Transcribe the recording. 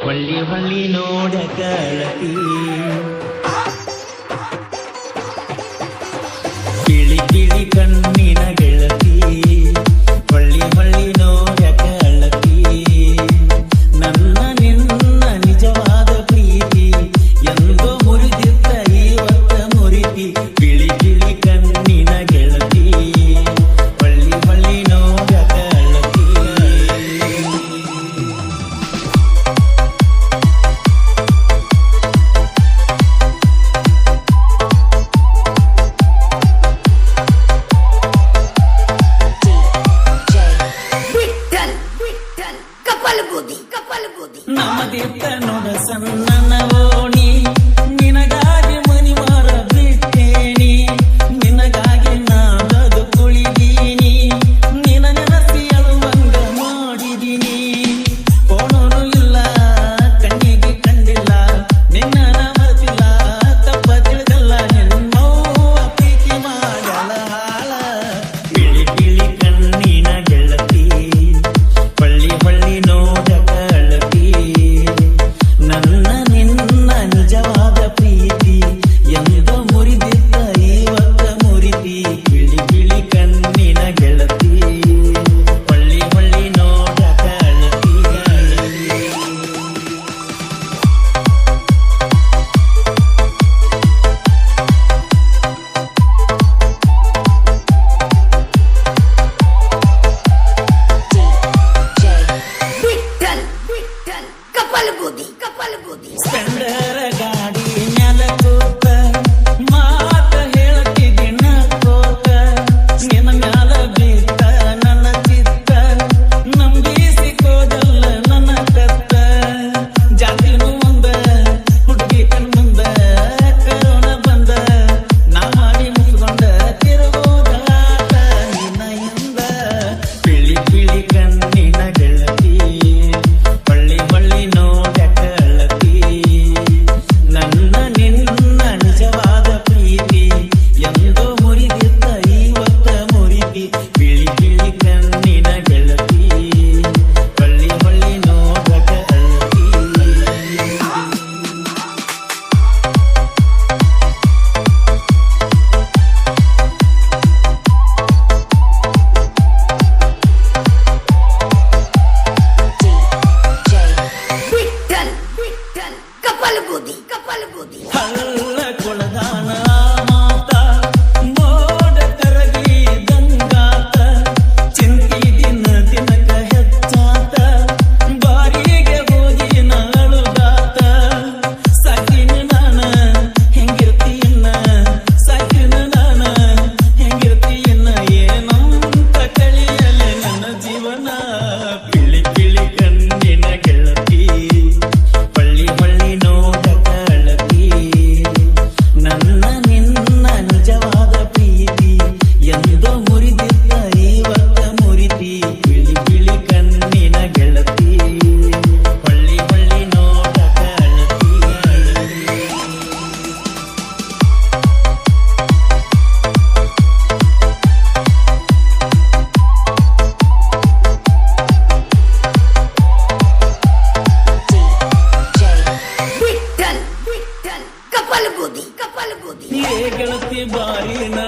ಹೊಳ್ಳಿ ಹೊಳ್ಳಿ ನೋಡ ಗೆಳತಿ ಕಿಳಿ ಕಿಳಿ ಕಣ್ಣಿನ ಗೆಳತಿ ಹೊಳ್ಳಿ ಹೊಳ್ಳಿ ನೋಡ ಗೆಳತಿ ನನ್ನ ನಿನ್ನ ನಿಜವಾದ ಪ್ರೀತಿ ಎಂದೋ ಮುರಿದಿದ್ದ ಇವತ್ತ ಮುರಿತಿ ಕಿಳಿ ಕಿಳಿ ಕಣ್ಣಿನ ಗೆಳತಿ ಹೊಳ್ಳಿ ಹೊಳ್ಳಿ ನೋಡ ಗೆಳತಿ ನಮ್ಮದಿತ್ತ ನೋಡ ಸಣ್ಣ ಓಣಿ ನಿನಗಾಗಿ ಮನಿ ಮಾರ ಬಿಟ್ಟೇನಿ ನಿನಗಾಗಿ ನಾದದು ಕುಳಿದೀನಿ ನಿನ ನೆನಸಿ ಅಳುವಂಗ ಮಾಡಿದೀನಿ ಕೋಣನು ಇಲ್ಲ ಕಣ್ಣಿಗೆ ಕಂಡಿಲ್ಲ ನಿನ್ನ ಮರೆತಿಲ್ಲ ತಪ್ಪ ತಿಳಿದಲ್ಲ ನಿನ್ನವ್ವ ಪ್ರೀತಿ ಮಾಡಲ ಹಾಳ ಕಿಳಿ ಕಿಳಿ ಕಣ್ಣಿನ ಗೆಳತಿ ಹೊಳ್ಳಿ ಹೊಳ್ಳಿ ನೋಡ ನನ್ನ ನಿನ್ನ ನಿಜವಾದ ಪ್ರೀತಿ ಎಂದೋ ಮುರಿದಿದ್ದ ಇವತ್ತ ಮುರಿತಿ ಕಿಳಿ ಕಿಳಿ ಕಣ್ಣಿನ ಗೆಳತಿ ಹೊಳ್ಳಿ ಹೊಳ್ಳಿ ನೋಡ ಗೆಳತಿ ಸ್ಪೆಂಡರ ಗಾಡಿ ಮ್ಯಾಲ ಕೂತ ಮಾತ ಹೇಳತಿದ್ದಿ ನಕ್ಕೋತ ನಿನ್ನ ಮ್ಯಾಲ ಬೀತ ನನ್ನ ಚಿತ್ತ ನಂಬಿಸಿಕೋದಲ್ಲ ನನ್ನ ಕತ್ತ ಜಾತಿನೂ ಮುಂದ ಹುಡುಗಿ ಕಣ್ ಮುಂದ ಕರೋನ ಬಂದ ನಾ ಮಾಡಿ ಮುಗಿದುಕೊಂಡ ತಿರುಗೋದಾಟ ನಿನ್ನ ಹಿಂದ ಕಿಳಿ ಕಿಳಿ ಕಣ್ಣಿನ ಗೆಳತಿ ಹೊಳ್ಳಿ ಹೊಳ್ಳಿ ನೋಡ ನನ್ನ ನಿನ್ನ ನಿಜವಾದ ಪ್ರೀತಿ ಎಂದೋ ಮುರಿದಿದ್ದ ಇವತ್ತ ಮುರಿತಿ ಕಿಳಿ ಕಿಳಿ ಕಣ್ಣಿನ ಗೆಳತಿ ಹೊಳ್ಳಿ ಹೊಳ್ಳಿ ನೋಡ ಗೆಳತಿ ಹಳ್ಳ ಕೊಳದಾನ ಮಾತ ಮೋಡ ಕರಗಿ ಗಂಗಾತ ಚಿಂತಿ ದಿನ ದಿನಕ ಹೆಚ್ಚಾತ ಬಾರಿಗೆ ಹೋಗಿ ನಳುಗಾತ ಸಾಕಿನ ನಾನ ಹೆಂಗಿರ್ತೀನ ಸಾಕಿನ ನಾನ ಹೆಂಗಿರ್ತೀನ ಏನಂತ ಕಳಿಯಲೆ ನನ್ನ ಜೀವನ ಕಿಳಿ ಕಿಳಿ ಕಣ್ಣಿನ ಗೆಳತಿ ಹೊಳ್ಳಿ ಹೊಳ್ಳಿ ನೋಡ ನನ್ನ ನಿನ್ನ ನಿಜವಾದ ಪ್ರೀತಿ ಎಂದೋ ಮುರಿದಿದ್ದ ಇವತ್ತ ಮುರಿತಿ ಕಿಳಿ ಕಿಳಿ ಕಣ್ಣಿನ ಗೆಳತಿ ಹೊಳ್ಳಿ ಹೊಳ್ಳಿ ನೋಡ ಗೆಳತಿ ಏ ಗೆಳತಿ ಬಾರಿನ